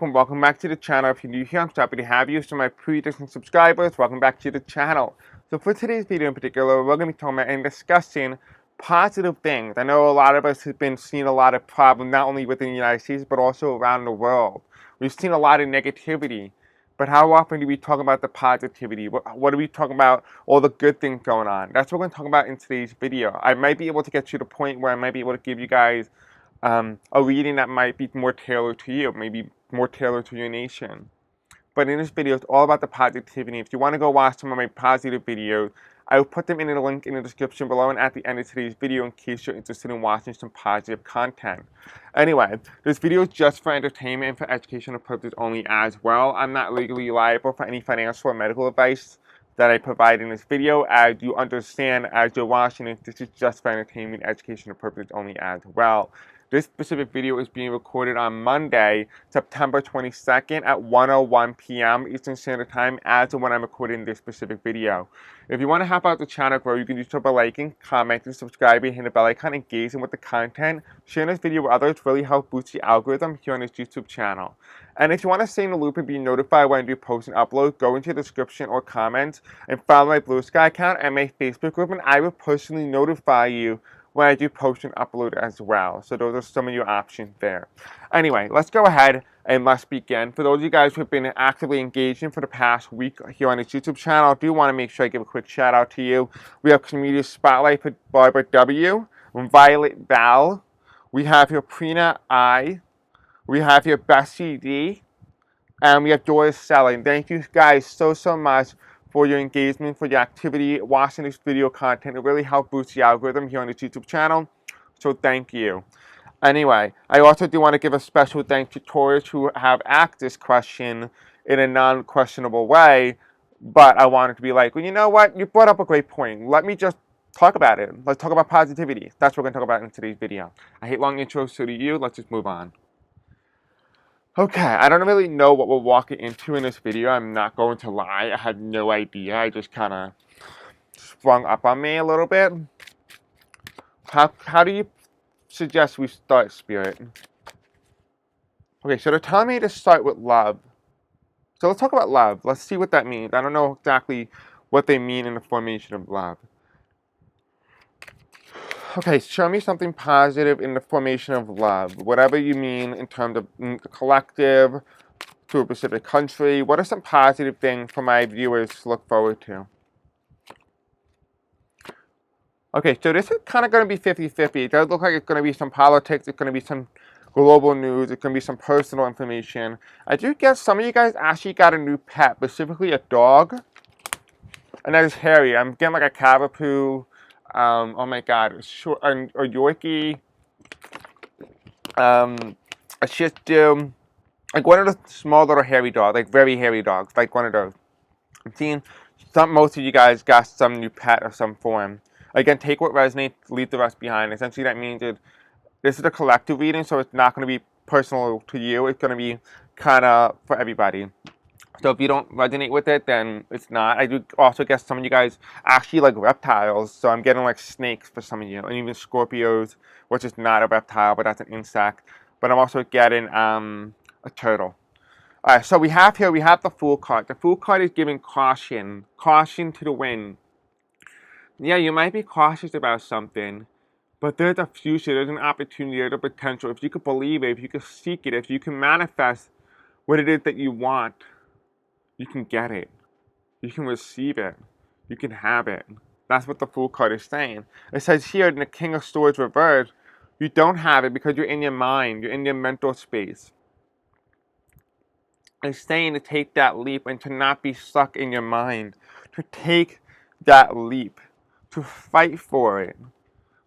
Welcome back to the channel. If you're new here, I'm so happy to have you. So my pre-existing subscribers, welcome back to the channel. So for today's video in particular, we're going to be talking about and discussing positive things. I know a lot of us have been seeing a lot of problems, not only within the United States, but also around the world. We've seen a lot of negativity, but how often do we talk about the positivity? What are we talking about? All the good things going on. That's what we're going to talk about in today's video. I might be able to get to the point where I might be able to give you guys a reading that might be more tailored to you, maybe more tailored to your nation. But in this video, it's all about the positivity. If you want to go watch some of my positive videos, I will put them in a link in the description below and at the end of today's video in case you're interested in watching some positive content. Anyway, this video is just for entertainment and for educational purposes only as well. I'm not legally liable for any financial or medical advice that I provide in this video. As you understand, as you're watching it, this is just for entertainment and educational purposes only as well. This specific video is being recorded on Monday, September 22nd at 1:01 p.m. Eastern Standard Time as of when I'm recording this specific video. If you want to help out the channel grow, you can do so by liking, commenting, subscribing, hitting the bell icon, engaging with the content. Sharing this video with others really helps boost the algorithm here on this YouTube channel. And if you want to stay in the loop and be notified when I do post and upload, go into the description or comments and follow my Blue Sky account and my Facebook group, and I will personally notify you when I do post and upload as well. So those are some of your options there. Anyway, let's go ahead and let's begin. For those of you guys who have been actively engaging for the past week here on this YouTube channel, I do want to make sure I give a quick shout out to you. We have Community Spotlight for Barbara W., Violet Val, we have here Prina I, we have here Bessie D, and we have Doris Selling. Thank you guys so much for your engagement, for your activity, watching this video content. It really helps boost the algorithm here on this YouTube channel, so thank you. Anyway, I also do want to give a special thanks to Taurus who have asked this question in a non-questionable way, but I wanted to be like, well, you know what? You brought up a great point. Let me just talk about it. Let's talk about positivity. That's what we're going to talk about in today's video. I hate long intros, so do you. Let's just move on. Okay, I don't really know what we're walking into in this video. I'm not going to lie. I had no idea. I just kind of sprung up on me a little bit. How do you suggest we start, Spirit? Okay, so they're telling me to start with love. So let's talk about love. Let's see what that means. I don't know exactly what they mean in the formation of love. Okay, show me something positive in the formation of love. Whatever you mean in terms of the collective, to a specific country. What are some positive things for my viewers to look forward to? Okay, so this is kind of going to be 50-50. It does look like it's going to be some politics. It's going to be some global news. It's going to be some personal information. I do guess some of you guys actually got a new pet, specifically a dog. And that is Harry. I'm getting like a Cavapoo. Oh my god. A Yorkie. A Shih Tzu. Like one of the small little hairy dogs, like very hairy dogs, like one of those. I'm seeing most of you guys got some new pet of some form. Again, take what resonates, leave the rest behind. Essentially, that means that this is a collective reading, so it's not going to be personal to you. It's going to be kind of for everybody. So if you don't resonate with it, then it's not. I do also guess some of you guys actually like reptiles, so I'm getting like snakes for some of you, and even Scorpios, which is not a reptile, but that's an insect. But I'm also getting a turtle. All right, so we have the Fool card. The Fool card is giving caution to the wind. Yeah, you might be cautious about something, but there's a future, there's an opportunity, there's a potential. If you could believe it, if you could seek it, if you can manifest what it is that you want, you can get it. You can receive it. You can have it. That's what the Fool card is saying. It says here in the King of Swords reverse, you don't have it because you're in your mind, you're in your mental space. It's saying to take that leap and to not be stuck in your mind. To take that leap. To fight for it.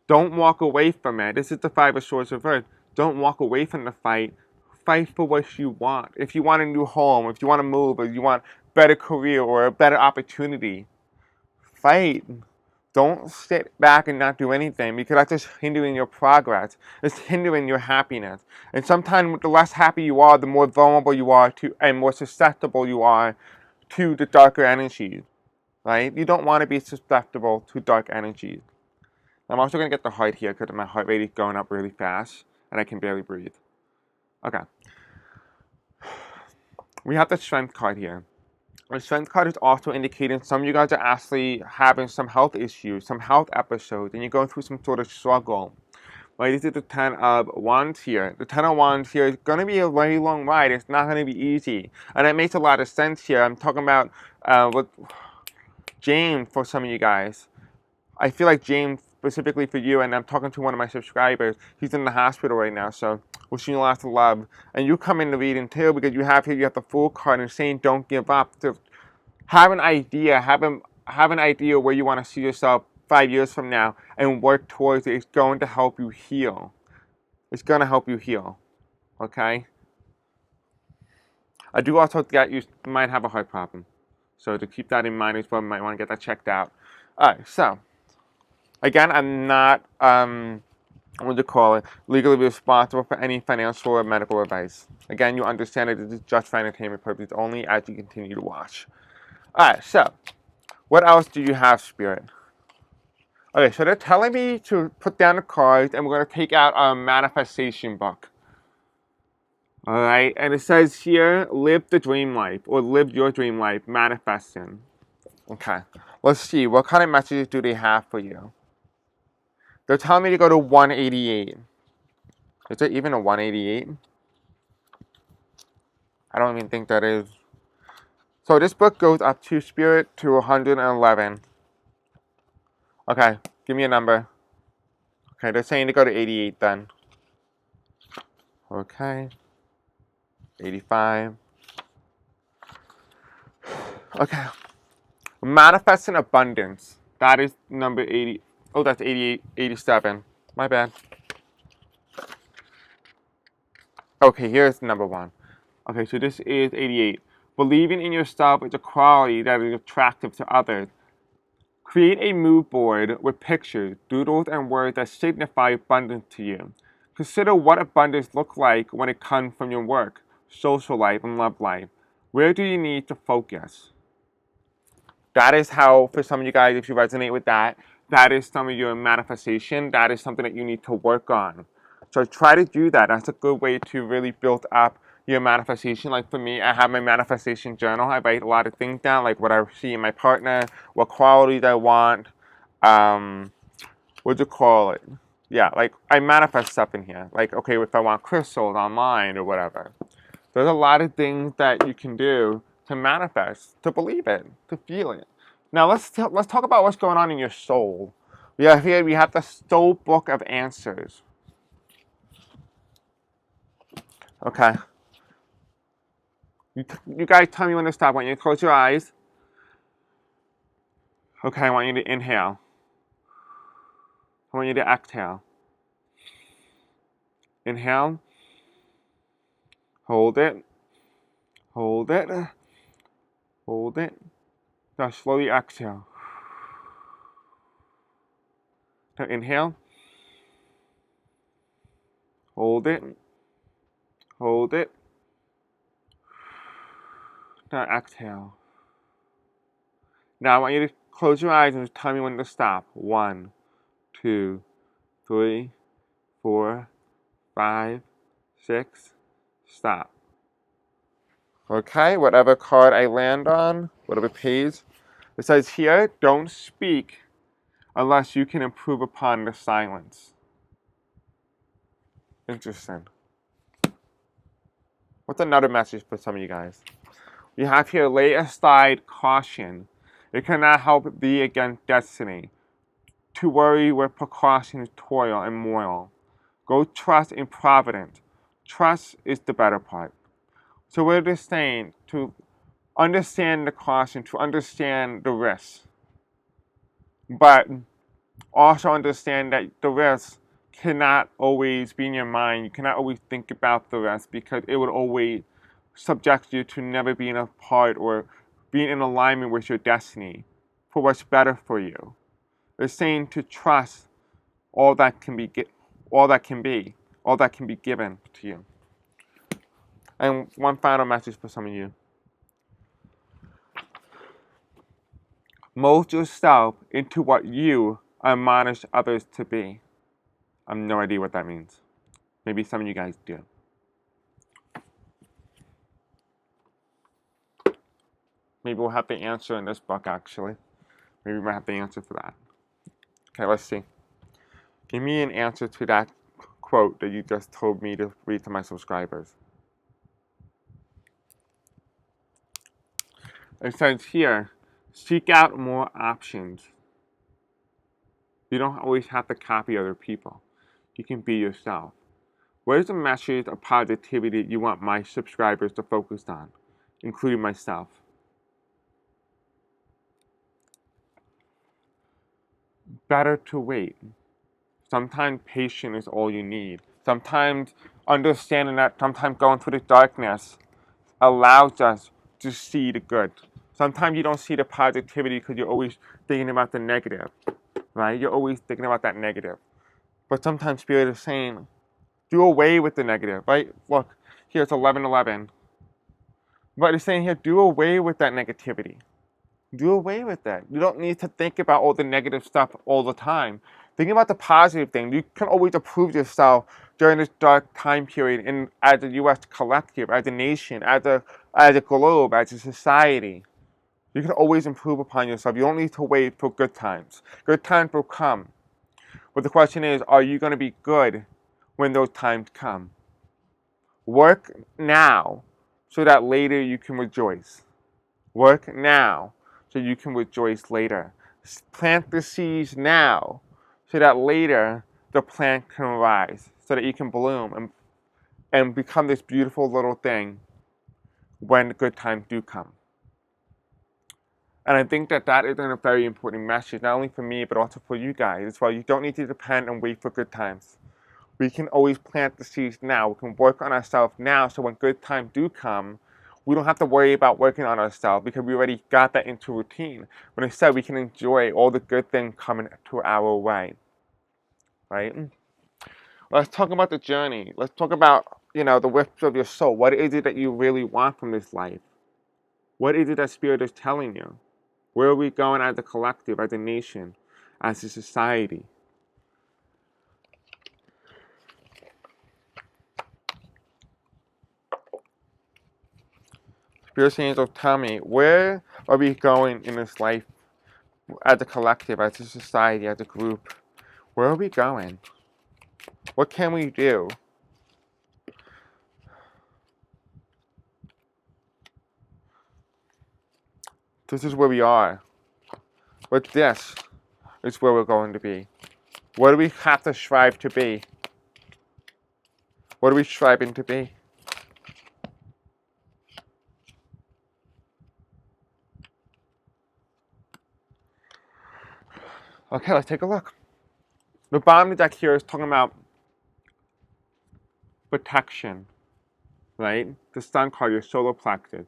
Don't walk away from it. This is the Five of Swords reversed. Don't walk away from the fight. Fight for what you want. If you want a new home, if you want to move, or you want a better career or a better opportunity, fight. Don't sit back and not do anything because that's just hindering your progress. It's hindering your happiness. And sometimes the less happy you are, the more vulnerable you are to and more susceptible you are to the darker energies. Right? You don't want to be susceptible to dark energies. I'm also going to get the heart here because my heart rate is going up really fast and I can barely breathe. Okay. we have the strength card here. The strength card is also indicating some of you guys are actually having some health issues, some health episodes, and you're going through some sort of struggle. Right, this is the 10 of Wands here. The 10 of Wands here is going to be a very long ride. It's not going to be easy. And it makes a lot of sense here. I'm talking about with James for some of you guys. I feel like James, specifically for you, and I'm talking to one of my subscribers, he's in the hospital right now, so wishing you lots of love. And you come in the reading too, because you have the Fool card and saying don't give up. To have an idea, have an idea where you want to see yourself 5 years from now and work towards it. It's going to help you heal. It's going to help you heal. Okay? I do also get you might have a heart problem. So to keep that in mind as well, you might want to get that checked out. Alright, so again, I'm not what do you call it, legally responsible for any financial or medical advice. Again, you understand that this is just for entertainment purposes only as you continue to watch. Alright, so what else do you have, Spirit? Okay, so they're telling me to put down the cards and we're going to take out a manifestation book. Alright, and it says here, live the dream life, or live your dream life, manifesting. Okay, let's see, what kind of messages do they have for you? They're telling me to go to 188. Is there even a 188? I don't even think that is. So this book goes up to Spirit to 111. Okay, give me a number. Okay, they're saying to go to 88 then. Okay. 85. Okay. Manifesting abundance. That is number 80. Oh, that's 88, 87. My bad. Okay, here's number 1. Okay, so this is 88. Believing in yourself is a quality that is attractive to others. Create a mood board with pictures, doodles, and words that signify abundance to you. Consider what abundance looks like when it comes from your work, social life, and love life. Where do you need to focus? That is how, for some of you guys, if you resonate with that, that is some of your manifestation. That is something that you need to work on. So try to do that. That's a good way to really build up your manifestation. Like for me, I have my manifestation journal. I write a lot of things down, like what I see in my partner, what qualities I want, what do you call it? Yeah, like I manifest stuff in here. Like, okay, if I want crystals online or whatever. There's a lot of things that you can do to manifest, to believe it, to feel it. Now let's talk about what's going on in your soul. We have the Soul Book of Answers. Okay. You guys tell me when to stop. I want you to close your eyes. Okay, I want you to inhale. I want you to exhale. Inhale. Hold it. Hold it. Hold it. Now slowly exhale. Now inhale. Hold it. Hold it. Now exhale. Now I want you to close your eyes and just tell me when to stop. 1, 2, 3, 4, 5, 6. Stop. Okay, whatever card I land on, whatever page, it says here, don't speak unless you can improve upon the silence. Interesting. What's another message for some of you guys? We have here, lay aside caution. It cannot help thee against destiny. To worry with precaution is toil and moil. Go trust in providence. Trust is the better part. So we're just saying to understand the caution, to understand the risks. But also understand that the risk cannot always be in your mind. You cannot always think about the risk because it would always subject you to never being a part or being in alignment with your destiny for what's better for you. It's saying to trust all that can be, all that can be given to you. And one final message for some of you. Mold yourself into what you admonish others to be. I have no idea what that means. Maybe some of you guys do. Maybe we'll have the answer in this book, actually. Maybe we might have the answer for that. Okay, let's see. Give me an answer to that quote that you just told me to read to my subscribers. It says here, seek out more options. You don't always have to copy other people. You can be yourself. What is the message of positivity you want my subscribers to focus on, including myself? Better to wait. Sometimes patience is all you need. Sometimes understanding that sometimes going through the darkness allows us to see the good. Sometimes you don't see the positivity because you're always thinking about the negative, right? You're always thinking about that negative. But sometimes Spirit is saying, do away with the negative, right? Look, here it's 11:11. But it's saying here, do away with that negativity. Do away with that. You don't need to think about all the negative stuff all the time. Think about the positive thing. You can always improve yourself during this dark time period in, as a U.S. collective, as a nation, as a globe, as a society. You can always improve upon yourself. You don't need to wait for good times. Good times will come. But the question is, are you going to be good when those times come? Work now so that later you can rejoice. Work now so you can rejoice later. Plant the seeds now so that later the plant can rise, so that you can bloom and become this beautiful little thing when good times do come. And I think that that is a very important message, not only for me, but also for you guys as well. You don't need to depend and wait for good times. We can always plant the seeds now. We can work on ourselves now, so when good times do come, we don't have to worry about working on ourselves because we already got that into routine. But instead, we can enjoy all the good things coming to our way, right? Let's talk about the journey. Let's talk about, the wisps of your soul. What is it that you really want from this life? What is it that Spirit is telling you? Where are we going as a collective, as a nation, as a society? Spirit angels, tell me, where are we going in this life as a collective, as a society, as a group? Where are we going? What can we do? This is where we are. But this is where we're going to be. What do we have to strive to be? What are we striving to be? Okay, let's take a look. The bottom of the deck here is talking about protection, right? The sun card, your solar plexus.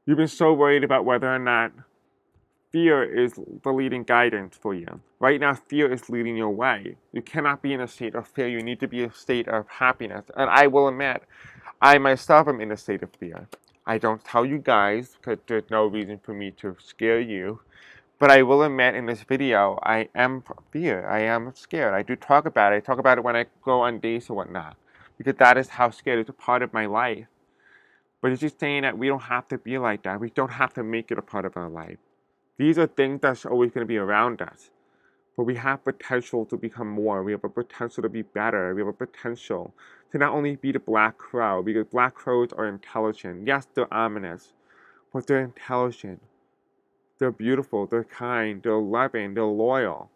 You've been so worried about whether or not fear is the leading guidance for you. Right now, fear is leading your way. You cannot be in a state of fear. You need to be in a state of happiness. And I will admit, I myself am in a state of fear. I don't tell you guys because there's no reason for me to scare you. But I will admit in this video, I am fear. I am scared. I do talk about it. I talk about it when I go on dates or whatnot. Because that is how scared it's a part of my life. But it's just saying that we don't have to be like that. We don't have to make it a part of our life. These are things that's always going to be around us. But we have potential to become more. We have a potential to be better. We have a potential to not only be the black crow, because black crows are intelligent. Yes, they're ominous, but they're intelligent. They're beautiful, they're kind, they're loving, they're loyal.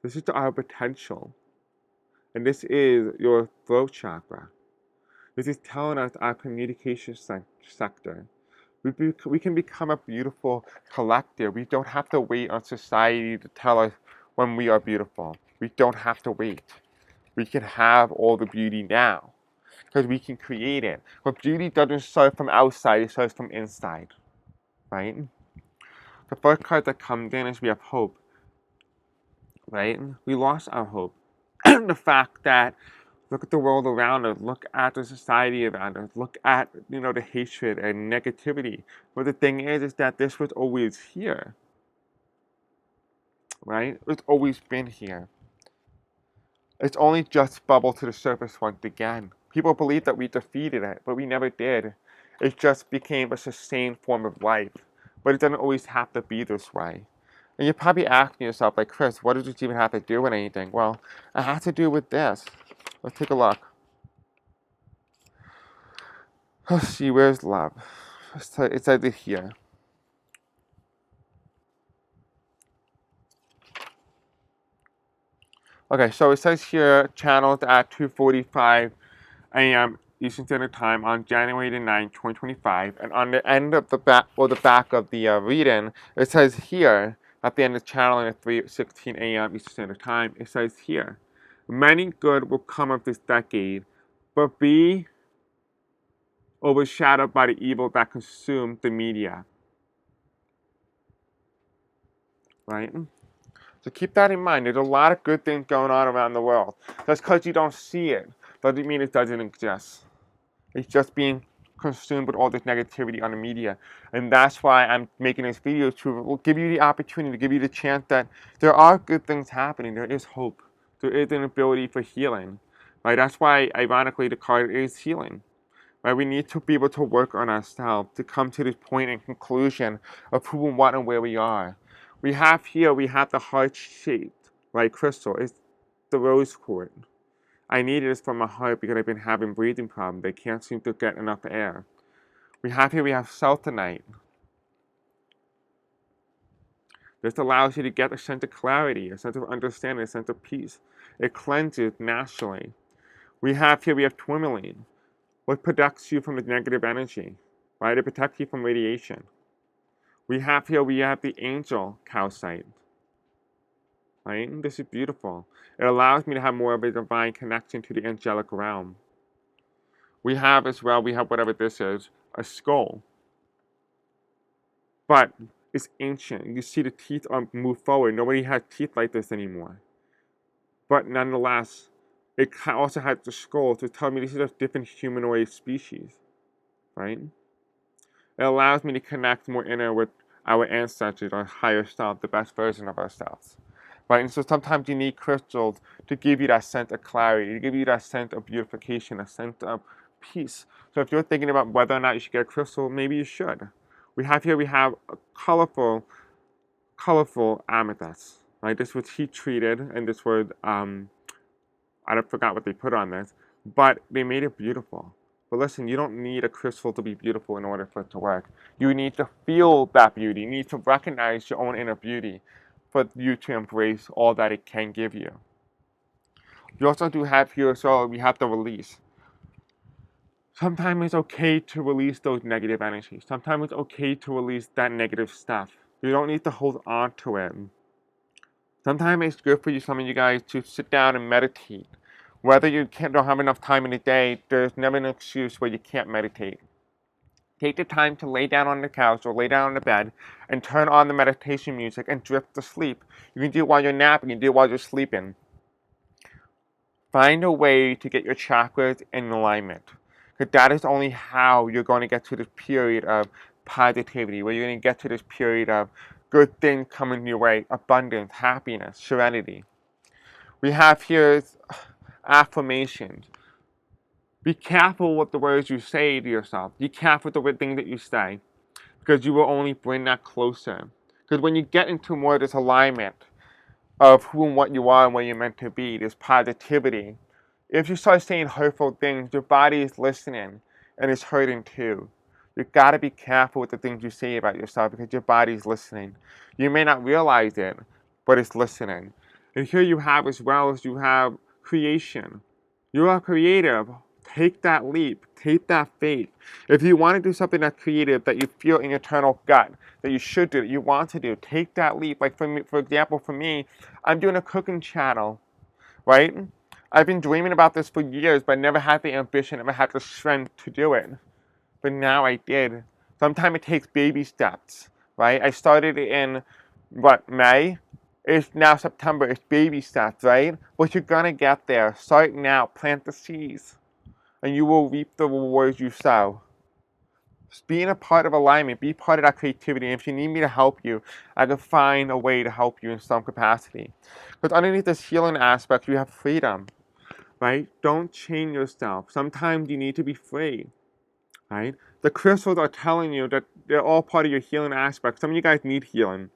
This is our potential. And this is your throat chakra. This is telling us our communication sector. We can become a beautiful collective. We don't have to wait on society to tell us when we are beautiful. We don't have to wait. We can have all the beauty now because we can create it. But beauty doesn't start from outside, it starts from inside, right? The first card that comes in is we have hope, right? We lost our hope. The fact that look at the world around us, look at the society around us, look at, the hatred and negativity. But the thing is that this was always here, right? It's always been here. It's only just bubbled to the surface once again. People believe that we defeated it, but we never did. It just became a sustained form of life. but it doesn't always have to be this way. And you're probably asking yourself, like, Chris, what does this even have to do with anything? Well, it has to do with this. Let's take a look. Let's see, where's love? It's either here. Okay, so it says here, channeled at 2:45 a.m. Eastern Standard Time on January the 9th, 2025. And on the end of the back, or the back of the read-in, it says here, at the end of channeling at 3:16 a.m. Eastern Standard Time, it says here, many good will come of this decade, but be overshadowed by the evil that consumed the media. Right? So keep that in mind. There's a lot of good things going on around the world. Just because you don't see it doesn't mean it doesn't exist. It's just being consumed with all this negativity on the media. And that's why I'm making this video, to give you the opportunity, to give you the chance that there are good things happening. There is hope. There is an ability for healing. Right? That's why, ironically, the card is healing. Right? We need to be able to work on ourselves to come to this point and conclusion of who and what and where we are. We have the heart-shaped, right, crystal. It's the rose quartz. I needed this for my heart because I've been having breathing problems. I can't seem to get enough air. We have sultanite. This allows you to get a sense of clarity, a sense of understanding, a sense of peace. It cleanses naturally. We have tourmaline, what protects you from the negative energy, right? It protects you from radiation. We have the angel calcite, right? This is beautiful. It allows me to have more of a divine connection to the angelic realm. We have whatever this is, a skull. But it's ancient. You see the teeth move forward. Nobody has teeth like this anymore. But nonetheless, it also has the skull to tell me this is a different humanoid species, right? It allows me to connect more inner with our ancestors, our higher self, the best version of ourselves. Right? And so sometimes you need crystals to give you that sense of clarity, to give you that sense of beautification, a sense of peace. So if you're thinking about whether or not you should get a crystal, maybe you should. We have a colorful amethyst. Right? This was heat treated, and this was I forgot what they put on this, but they made it beautiful. But listen, you don't need a crystal to be beautiful in order for it to work. You need to feel that beauty. You need to recognize your own inner beauty for you to embrace all that it can give you. You also do have here, so we have the release. Sometimes it's okay to release those negative energies. Sometimes it's okay to release that negative stuff. You don't need to hold on to it. Sometimes it's good for some of you guys to sit down and meditate. Whether you don't have enough time in the day, there's never an excuse where you can't meditate. Take the time to lay down on the couch or lay down on the bed and turn on the meditation music and drift to sleep. You can do it while you're napping, you can do it while you're sleeping. Find a way to get your chakras in alignment. Because that is only how you're going to get to this period of positivity, where you're going to get to this period of good things coming your way, abundance, happiness, serenity. We have here affirmations. Be careful with the words you say to yourself. Be careful with the things that you say, because you will only bring that closer. Because when you get into more of this alignment of who and what you are and where you're meant to be, this positivity, if you start saying hurtful things, your body is listening and it's hurting too. You've got to be careful with the things you say about yourself, because your body's listening. You may not realize it, but it's listening. And here you have, as well as you have, creation. You are creative. Take that leap. Take that faith. If you want to do something that's creative, that you feel in your internal gut, that you should do, that you want to do, take that leap. Like for example, for me, I'm doing a cooking channel, right? I've been dreaming about this for years, but never had the ambition, never had the strength to do it. But now I did. Sometimes it takes baby steps, right? I started in, May? It's now September. It's baby steps, right? But you're going to get there. Start now. Plant the seeds. And you will reap the rewards you sow. Just being a part of alignment. Be part of that creativity. And if you need me to help you, I can find a way to help you in some capacity. Because underneath this healing aspect, you have freedom, right? Don't chain yourself. Sometimes you need to be free. Right? The crystals are telling you that they're all part of your healing aspect. Some of you guys need healing.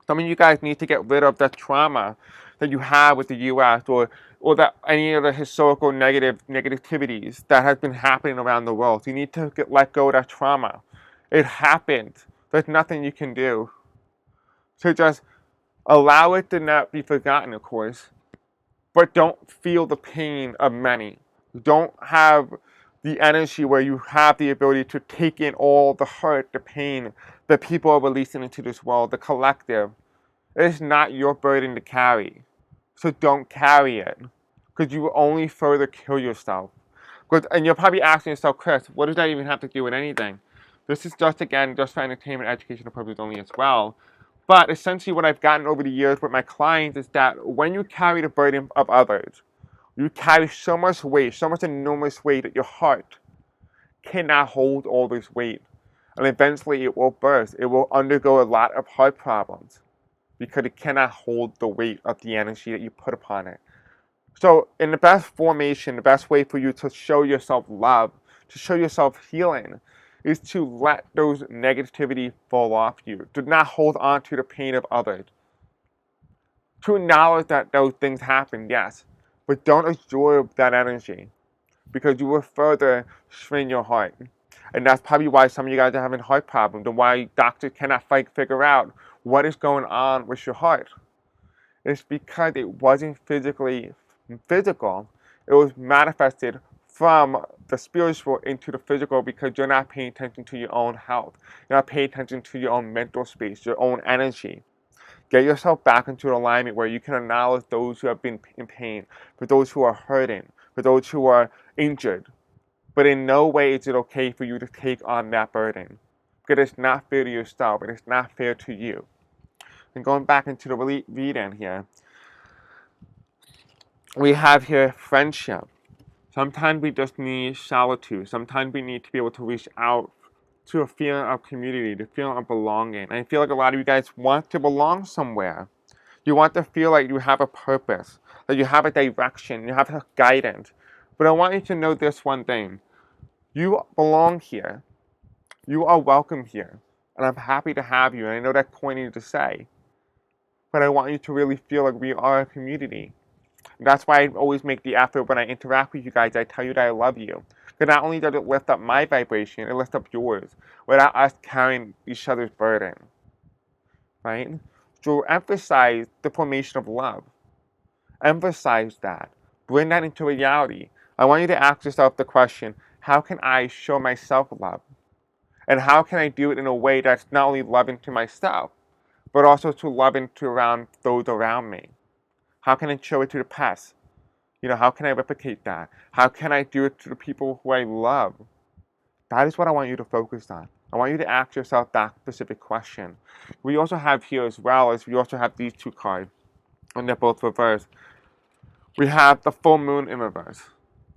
Some of you guys need to get rid of the trauma that you have with the U.S. or that any of the historical negativities that has been happening around the world. You need to let go of that trauma. It happened. There's nothing you can do. So just allow it to not be forgotten, of course, but don't feel the pain of many. Don't have the energy where you have the ability to take in all the hurt, the pain that people are releasing into this world, the collective. It is not your burden to carry. So don't carry it, because you will only further kill yourself. And you're probably asking yourself, Chris, what does that even have to do with anything? This is just, again, just for entertainment, educational purposes only as well. But essentially what I've gotten over the years with my clients is that when you carry the burden of others, you carry so much weight, so much enormous weight that your heart cannot hold all this weight. And eventually it will burst. It will undergo a lot of heart problems because it cannot hold the weight of the energy that you put upon it. So in the best formation, the best way for you to show yourself love, to show yourself healing, is to let those negativity fall off you. Do not hold on to the pain of others. To acknowledge that those things happen, yes, but don't absorb that energy because you will further strain your heart. And that's probably why some of you guys are having heart problems and why doctors cannot figure out what is going on with your heart. It's because it wasn't physical. It was manifested from the spiritual into the physical because you're not paying attention to your own health. You're not paying attention to your own mental space, your own energy. Get yourself back into alignment where you can acknowledge those who have been in pain, for those who are hurting, for those who are injured. But in no way is it okay for you to take on that burden. Because it's not fair to yourself, and it's not fair to you. And going back into the read-in here, we have here friendship. Sometimes we just need solitude. Sometimes we need to be able to reach out to a feeling of community, the feeling of belonging. And I feel like a lot of you guys want to belong somewhere. You want to feel like you have a purpose, that you have a direction, you have a guidance. But I want you to know this one thing. You belong here. You are welcome here. And I'm happy to have you. And I know that's corny to say. But I want you to really feel like we are a community. And that's why I always make the effort when I interact with you guys. I tell you that I love you. Because not only does it lift up my vibration, it lifts up yours without us carrying each other's burden. Right? So emphasize the formation of love. Emphasize that. Bring that into reality. I want you to ask yourself the question, how can I show myself love? And how can I do it in a way that's not only loving to myself, but also to loving to around those around me? How can I show it to the past? How can I replicate that? How can I do it to the people who I love? That is what I want you to focus on. I want you to ask yourself that specific question. We also have here as well as we also have these two cards, and they're both reversed. We have the full moon in reverse.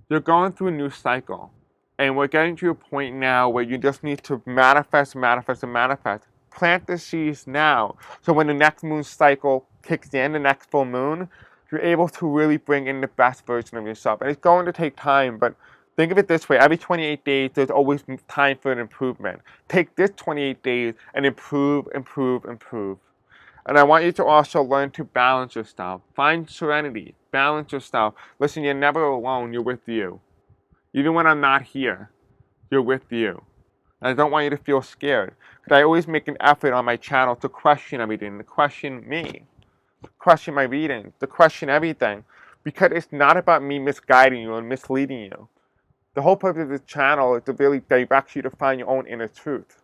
You're going through a new cycle. And we're getting to a point now where you just need to manifest, manifest, and manifest. Plant the seeds now. So when the next moon cycle kicks in, the next full moon, you're able to really bring in the best version of yourself. And it's going to take time, but think of it this way. Every 28 days, there's always time for an improvement. Take this 28 days and improve, improve, improve. And I want you to also learn to balance yourself. Find serenity. Balance yourself. Listen, you're never alone. You're with you. Even when I'm not here, you're with you. And I don't want you to feel scared. Because I always make an effort on my channel to question everything, to question me, to question my readings, to question everything. Because it's not about me misguiding you and misleading you. The whole purpose of this channel is to really direct you to find your own inner truth.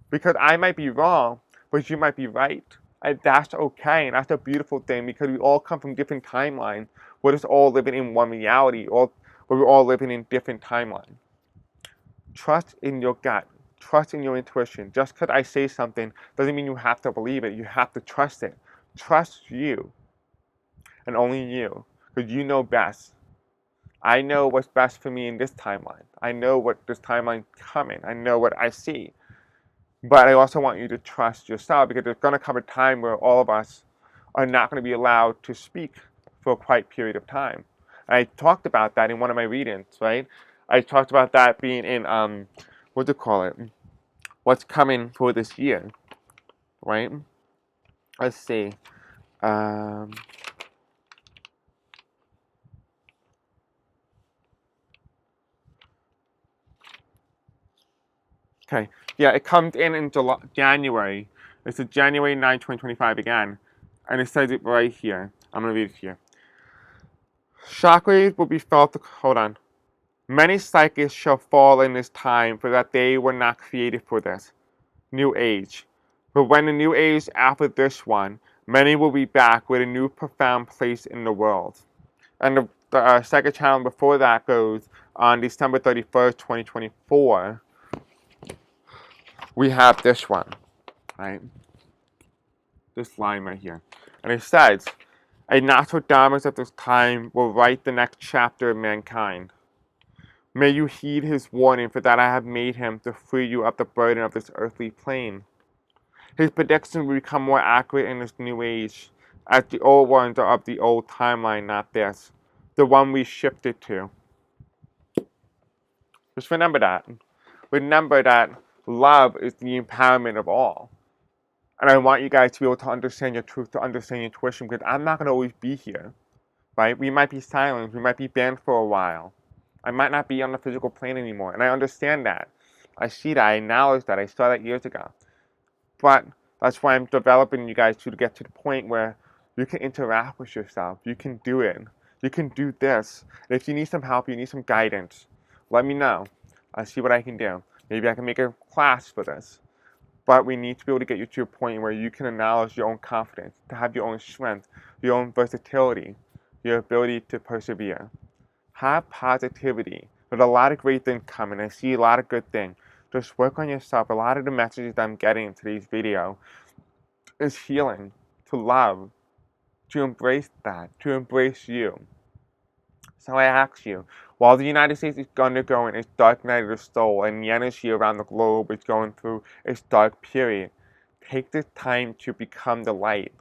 Because I might be wrong, but you might be right. And that's okay, and that's a beautiful thing because we all come from different timelines. We're just all living in one reality, but we're all living in different timelines. Trust in your gut. Trust in your intuition. Just because I say something doesn't mean you have to believe it. You have to trust it. Trust you, and only you, because you know best. I know what's best for me in this timeline. I know what this timeline coming. I know what I see. But I also want you to trust yourself because there's going to come a time where all of us are not going to be allowed to speak for a quite period of time. And I talked about that in one of my readings, right? I talked about that being in what do you call it? What's coming for this year, right? Let's see. Um, okay, yeah, it comes in January. It's a January 9, 2025 again, and it says it right here. I'm gonna read it here. Shockwaves will be felt. Hold on. Many psychics shall fall in this time, for that they were not created for this new age. But when the new age after this one, many will be back with a new profound place in the world. And the second channel before that goes on December 31st, 2024. We have this one, right? This line right here. And it says, a Nostradamus at this time will write the next chapter of mankind. May you heed his warning, for that I have made him to free you of the burden of this earthly plane. His predictions will become more accurate in this new age, as the old ones are of the old timeline, not this, the one we shifted to. Just remember that. Remember that love is the empowerment of all. And I want you guys to be able to understand your truth, to understand your intuition, because I'm not going to always be here, right? We might be silent, we might be banned for a while. I might not be on the physical plane anymore, and I understand that. I see that, I acknowledge that, I saw that years ago. But that's why I'm developing you guys to get to the point where you can interact with yourself. You can do it. You can do this. And if you need some help, you need some guidance, let me know. I'll see what I can do. Maybe I can make a class for this. But we need to be able to get you to a point where you can acknowledge your own confidence, to have your own strength, your own versatility, your ability to persevere. Have positivity. There's a lot of great things coming. I see a lot of good things. Just work on yourself. A lot of the messages that I'm getting in today's video is healing, to love, to embrace that, to embrace you. So I ask you, while the United States is undergoing its dark night of the soul and the energy around the globe is going through its dark period, take the time to become the light,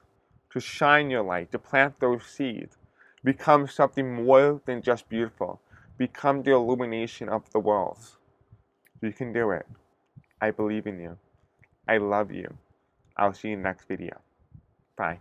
to shine your light, to plant those seeds. Become something more than just beautiful. Become the illumination of the world. You can do it. I believe in you. I love you. I'll see you in the next video. Bye.